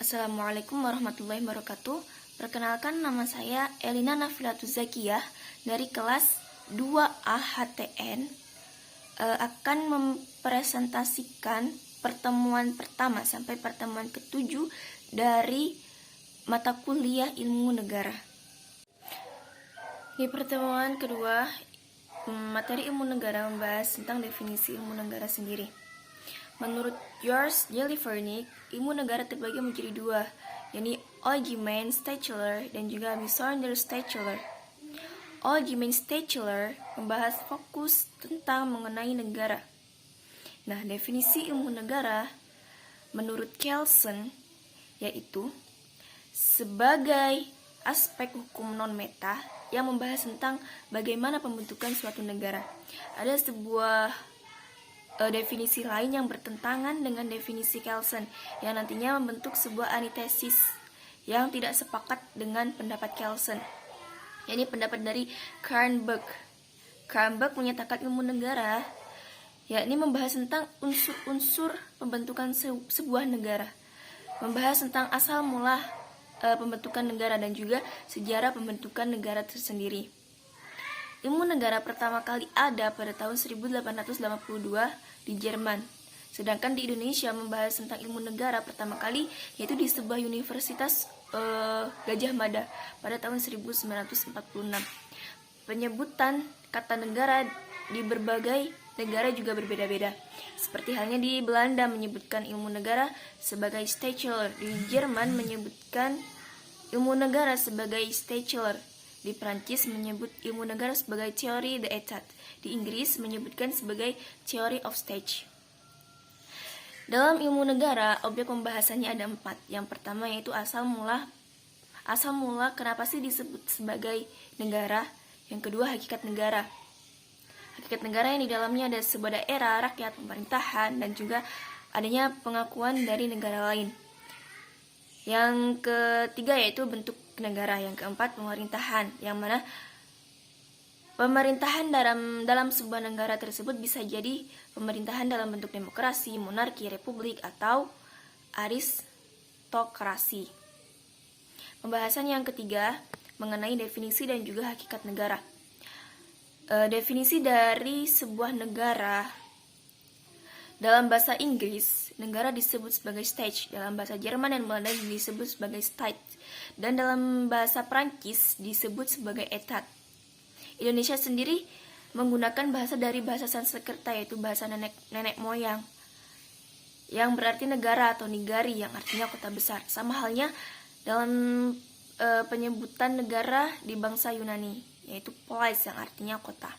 Assalamualaikum warahmatullahi wabarakatuh. Perkenalkan, nama saya Elina Nafilatul Zakiyah dari kelas 2A HTN. Akan mempresentasikan pertemuan pertama sampai pertemuan ke-7 dari mata kuliah ilmu negara. Di pertemuan kedua, materi ilmu negara membahas tentang definisi ilmu negara sendiri. Menurut George Gellivernick, ilmu negara terbagi menjadi dua, yakni Allgemeine Staatskunde dan juga Bijzondere Staatskunde. Allgemeine Staatskunde membahas fokus tentang mengenai negara. Nah, definisi ilmu negara menurut Kelsen yaitu sebagai aspek hukum non-meta yang membahas tentang bagaimana pembentukan suatu negara. Ada sebuah definisi lain yang bertentangan dengan definisi Kelsen yang nantinya membentuk sebuah antithesis yang tidak sepakat dengan pendapat Kelsen. Ini pendapat dari Kernberg. Kernberg menyatakan ilmu negara yakni membahas tentang unsur-unsur pembentukan sebuah negara, membahas tentang asal mula pembentukan negara dan juga sejarah pembentukan negara tersendiri. Ilmu negara pertama kali ada pada tahun 1882 di Jerman. Sedangkan di Indonesia membahas tentang ilmu negara pertama kali yaitu di sebuah universitas Gajah Mada pada tahun 1946. Penyebutan kata negara di berbagai negara juga berbeda-beda. Seperti halnya di Belanda menyebutkan ilmu negara sebagai Staatskunde, di Jerman menyebutkan ilmu negara sebagai Staatskunde. Di Prancis menyebut ilmu negara sebagai Theorie de l'État. Di Inggris menyebutkan sebagai Theory of State. Dalam ilmu negara, objek pembahasannya ada 4. Yang pertama yaitu asal mula kenapa sih disebut sebagai negara. Yang kedua, hakikat negara. Hakikat negara yang di dalamnya ada sebuah daerah, rakyat, pemerintahan, dan juga adanya pengakuan dari negara lain. Yang ketiga yaitu bentuk negara. Yang keempat, pemerintahan, yang mana pemerintahan dalam sebuah negara tersebut bisa jadi pemerintahan dalam bentuk demokrasi, monarki, republik, atau aristokrasi. Pembahasan yang ketiga mengenai definisi dan juga hakikat negara. Definisi dari sebuah negara dalam bahasa Inggris, negara disebut sebagai Staat. Dalam bahasa Jerman dan Belanda disebut sebagai Staat. Dan dalam bahasa Prancis disebut sebagai Etat. Indonesia sendiri menggunakan bahasa dari bahasa Sanskerta, yaitu bahasa nenek moyang, yang berarti negara atau nigari, yang artinya kota besar. Sama halnya dalam penyebutan negara di bangsa Yunani, yaitu polis, yang artinya kota.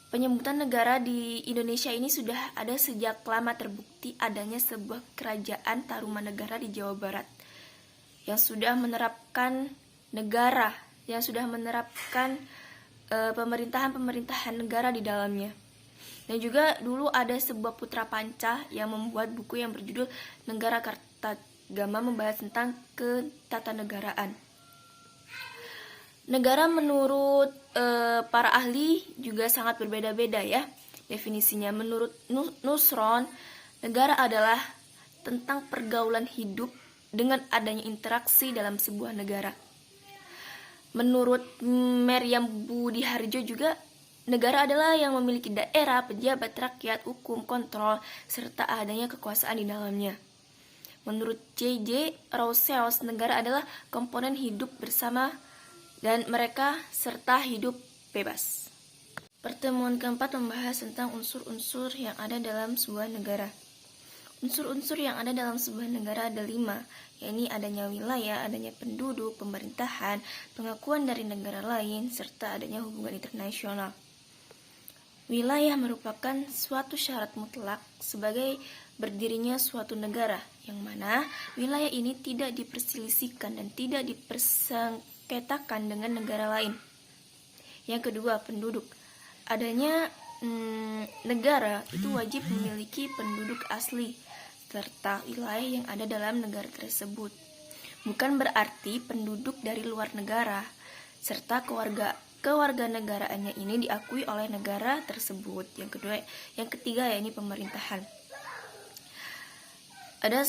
Penyebutan negara di Indonesia ini sudah ada sejak lama. Terbukti adanya sebuah kerajaan Tarumanegara di Jawa Barat yang sudah menerapkan negara, yang sudah menerapkan pemerintahan negara di dalamnya. Dan juga dulu ada sebuah putra panca yang membuat buku yang berjudul Negara Kartagama, membahas tentang ketatanegaraan. Negara menurut para ahli juga sangat berbeda-beda ya definisinya. Menurut Nusron, negara adalah tentang pergaulan hidup dengan adanya interaksi dalam sebuah negara. Menurut Meriam Budiharjo juga, negara adalah yang memiliki daerah, pejabat, rakyat, hukum, kontrol, serta adanya kekuasaan di dalamnya. Menurut J.J. Rawls, negara adalah komponen hidup bersama dan mereka serta hidup bebas. Pertemuan keempat membahas tentang unsur-unsur yang ada dalam sebuah negara. Unsur-unsur yang ada dalam sebuah negara ada 5, yakni adanya wilayah, adanya penduduk, pemerintahan, pengakuan dari negara lain, serta adanya hubungan internasional. Wilayah merupakan suatu syarat mutlak sebagai berdirinya suatu negara, yang mana wilayah ini tidak diperselisihkan dan tidak dipersengketakan dengan negara lain. Yang kedua, penduduk. Adanya negara itu wajib memiliki penduduk asli serta wilayah yang ada dalam negara tersebut. Bukan berarti penduduk dari luar negara serta kewarganegaraannya ini diakui oleh negara tersebut. Yang ketiga yakni pemerintahan. Ada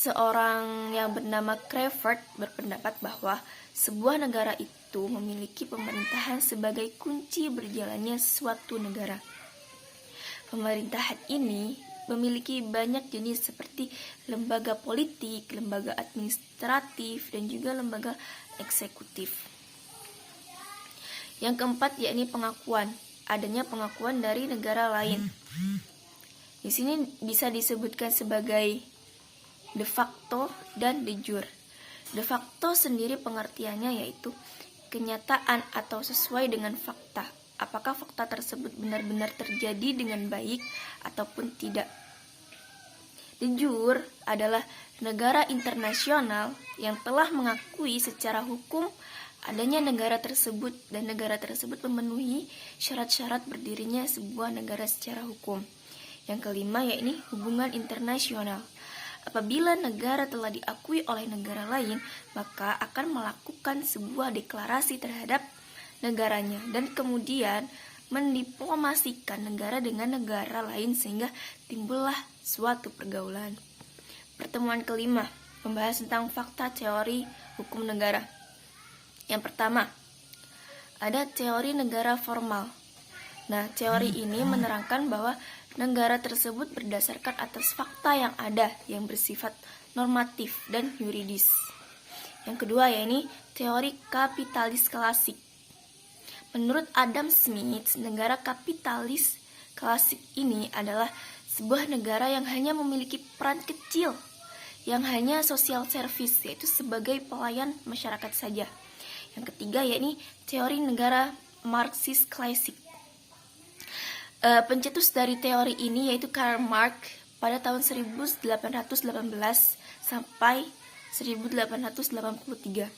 seorang yang bernama Crevert berpendapat bahwa sebuah negara itu memiliki pemerintahan sebagai kunci berjalannya suatu negara. Pemerintahan ini memiliki banyak jenis seperti lembaga politik, lembaga administratif, dan juga lembaga eksekutif. Yang keempat yakni pengakuan, adanya pengakuan dari negara lain. Di sini bisa disebutkan sebagai de facto dan de jure. De facto sendiri pengertiannya yaitu kenyataan atau sesuai dengan fakta. Apakah fakta tersebut benar-benar terjadi dengan baik ataupun tidak. De jure adalah negara internasional yang telah mengakui secara hukum adanya negara tersebut dan negara tersebut memenuhi syarat-syarat berdirinya sebuah negara secara hukum. Yang kelima yakni hubungan internasional. Apabila negara telah diakui oleh negara lain, maka akan melakukan sebuah deklarasi terhadap negaranya dan kemudian mendiplomasikan negara dengan negara lain sehingga timbullah suatu pergaulan. Pertemuan kelima membahas tentang fakta teori hukum negara. Yang pertama, ada teori negara formal. Nah, teori ini menerangkan bahwa negara tersebut berdasarkan atas fakta yang ada yang bersifat normatif dan yuridis. Yang kedua yakni teori kapitalis klasik. Menurut Adam Smith, negara kapitalis klasik ini adalah sebuah negara yang hanya memiliki peran kecil, yang hanya social service, yaitu sebagai pelayan masyarakat saja. Yang ketiga yakni teori negara Marxist klasik. Pencetus dari teori ini yaitu Karl Marx pada tahun 1818 sampai 1883.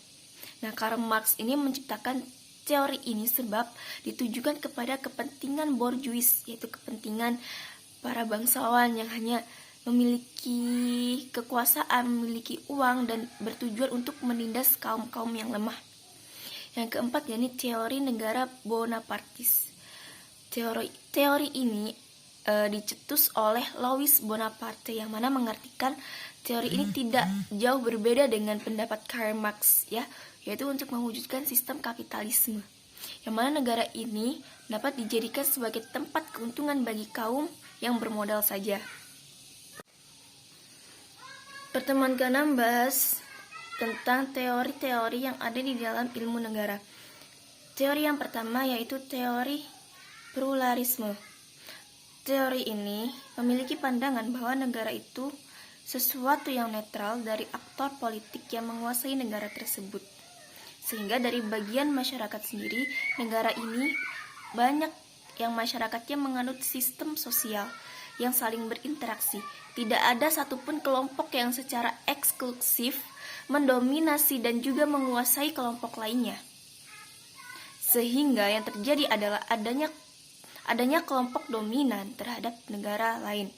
Nah, Karl Marx ini menciptakan teori ini sebab ditujukan kepada kepentingan borjuis, yaitu kepentingan para bangsawan yang hanya memiliki kekuasaan, memiliki uang, dan bertujuan untuk menindas kaum-kaum yang lemah. Yang keempat yakni teori negara Bonapartis. Teori ini dicetus oleh Louis Bonaparte yang mana mengartikan teori ini tidak jauh berbeda dengan pendapat Karl Marx ya, yaitu untuk mewujudkan sistem kapitalisme. Yang mana negara ini dapat dijadikan sebagai tempat keuntungan bagi kaum yang bermodal saja. Pertemuan ke-6 bahas tentang teori-teori yang ada di dalam ilmu negara. Teori yang pertama yaitu teori pluralisme. Teori ini memiliki pandangan bahwa negara itu sesuatu yang netral dari aktor politik yang menguasai negara tersebut. Sehingga dari bagian masyarakat sendiri, negara ini banyak yang masyarakatnya menganut sistem sosial yang saling berinteraksi. Tidak ada satupun kelompok yang secara eksklusif mendominasi dan juga menguasai kelompok lainnya. Sehingga yang terjadi adalah adanya kelompok dominan terhadap negara lain.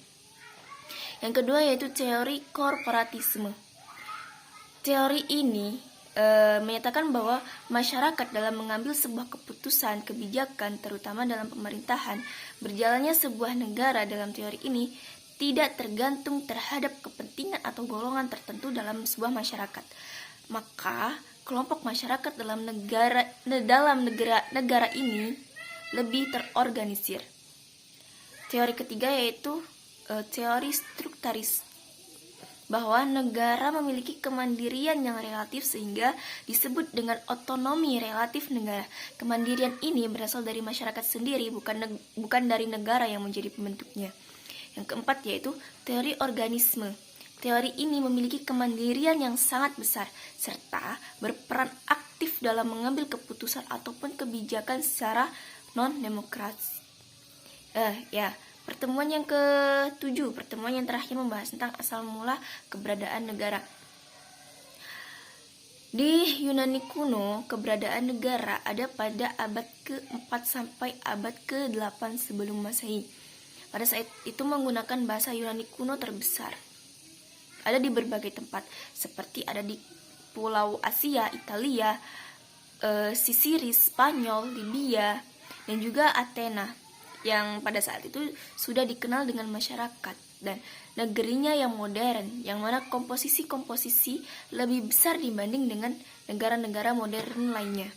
Yang kedua yaitu teori korporatisme. Teori ini menyatakan bahwa masyarakat dalam mengambil sebuah keputusan kebijakan, terutama dalam pemerintahan, berjalannya sebuah negara dalam teori ini tidak tergantung terhadap kepentingan atau golongan tertentu dalam sebuah masyarakat. Maka kelompok masyarakat dalam negara ini lebih terorganisir. Teori ketiga yaitu teori strukturis, bahwa negara memiliki kemandirian yang relatif sehingga disebut dengan otonomi relatif negara. Kemandirian ini berasal dari masyarakat sendiri, bukan dari negara yang menjadi pembentuknya. Yang keempat yaitu teori organisme. Teori ini memiliki kemandirian yang sangat besar serta berperan aktif dalam mengambil keputusan ataupun kebijakan secara non-demokratis. Pertemuan yang ke-7, pertemuan yang terakhir membahas tentang asal mula keberadaan negara. Di Yunani kuno, keberadaan negara ada pada abad ke-4 sampai abad ke-8 sebelum Masehi. Pada saat itu menggunakan bahasa Yunani kuno terbesar. Ada di berbagai tempat, seperti ada di Pulau Asia, Italia, Sisiris, Spanyol, Libya, dan juga Athena, yang pada saat itu sudah dikenal dengan masyarakat. dan negerinya yang modern, yang mana komposisi-komposisi lebih besar dibanding dengan negara-negara modern lainnya.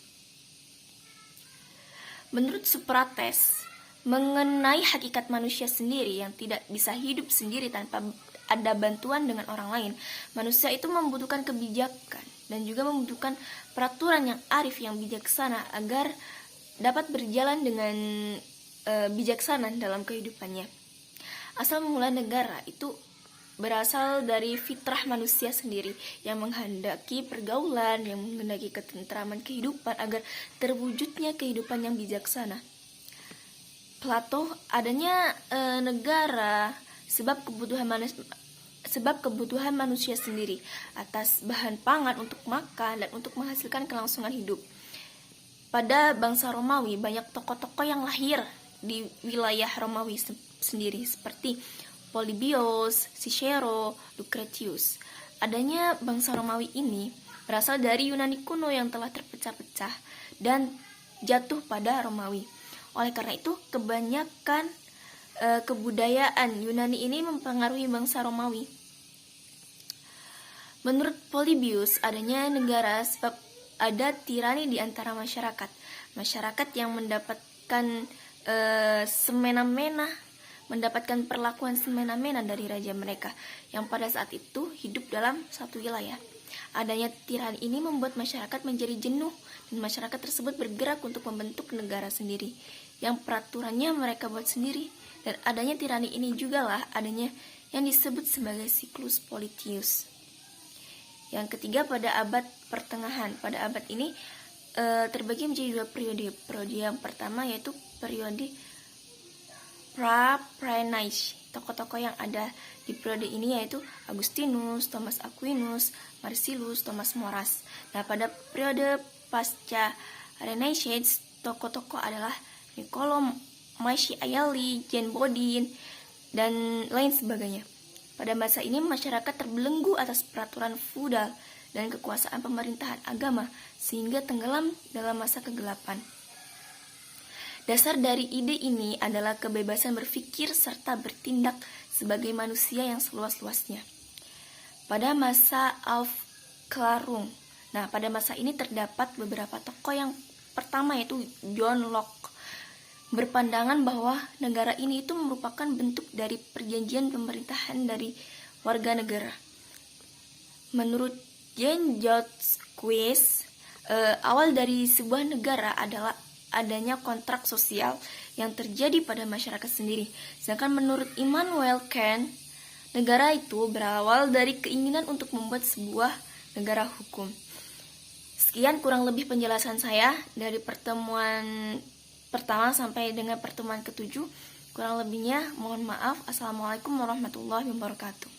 Menurut Socrates, mengenai hakikat manusia sendiri yang tidak bisa hidup sendiri tanpa ada bantuan dengan orang lain, manusia itu membutuhkan kebijakan dan juga membutuhkan peraturan yang arif, yang bijaksana agar dapat berjalan dengan bijaksana dalam kehidupannya. Asal mula negara itu berasal dari fitrah manusia sendiri yang menghendaki pergaulan, yang menghendaki ketentraman kehidupan agar terwujudnya kehidupan yang bijaksana. Plato, adanya negara sebab kebutuhan manusia sendiri atas bahan pangan untuk makan dan untuk menghasilkan kelangsungan hidup. Pada bangsa Romawi, banyak tokoh-tokoh yang lahir di wilayah Romawi sendiri seperti Polybius, Cicero, Lucretius. Adanya bangsa Romawi ini berasal dari Yunani kuno yang telah terpecah-pecah dan jatuh pada Romawi. Oleh karena itu, kebanyakan kebudayaan Yunani ini mempengaruhi bangsa Romawi. Menurut Polybius, adanya negara sebab ada tirani di antara masyarakat. Masyarakat yang mendapatkan semena-mena, mendapatkan perlakuan semena-mena dari raja mereka, yang pada saat itu hidup dalam satu wilayah. Adanya tirani ini membuat masyarakat menjadi jenuh, dan masyarakat tersebut bergerak untuk membentuk negara sendiri, yang peraturannya mereka buat sendiri. Dan adanya tirani ini juga lah adanya yang disebut sebagai siklus politius. Yang ketiga, pada abad pertengahan. Pada abad ini terbagi menjadi dua periode. Periode yang pertama yaitu periode pra-Praeneste. Tokoh-tokoh yang ada di periode ini yaitu Agustinus, Thomas Aquinas, Marcellus, Thomas Moras. Nah, pada periode pasca Renaissance, tokoh-tokoh adalah Niccolò Machiavelli, Jean Bodin, dan lain sebagainya. Pada masa ini masyarakat terbelenggu atas peraturan feudal dan kekuasaan pemerintahan agama sehingga tenggelam dalam masa kegelapan. Dasar dari ide ini adalah kebebasan berpikir serta bertindak sebagai manusia yang seluas-luasnya. Pada masa Aufklärung, pada masa ini terdapat beberapa tokoh. Yang pertama yaitu John Locke, berpandangan bahwa negara ini itu merupakan bentuk dari perjanjian pemerintahan dari warga negara. Menurut Jean-Jacques Quies, awal dari sebuah negara adalah adanya kontrak sosial yang terjadi pada masyarakat sendiri. Sedangkan menurut Immanuel Kant, negara itu berawal dari keinginan untuk membuat sebuah negara hukum. Sekian kurang lebih penjelasan saya dari pertemuan pertama sampai dengan pertemuan ke-7. Kurang lebihnya mohon maaf. Assalamualaikum warahmatullahi wabarakatuh.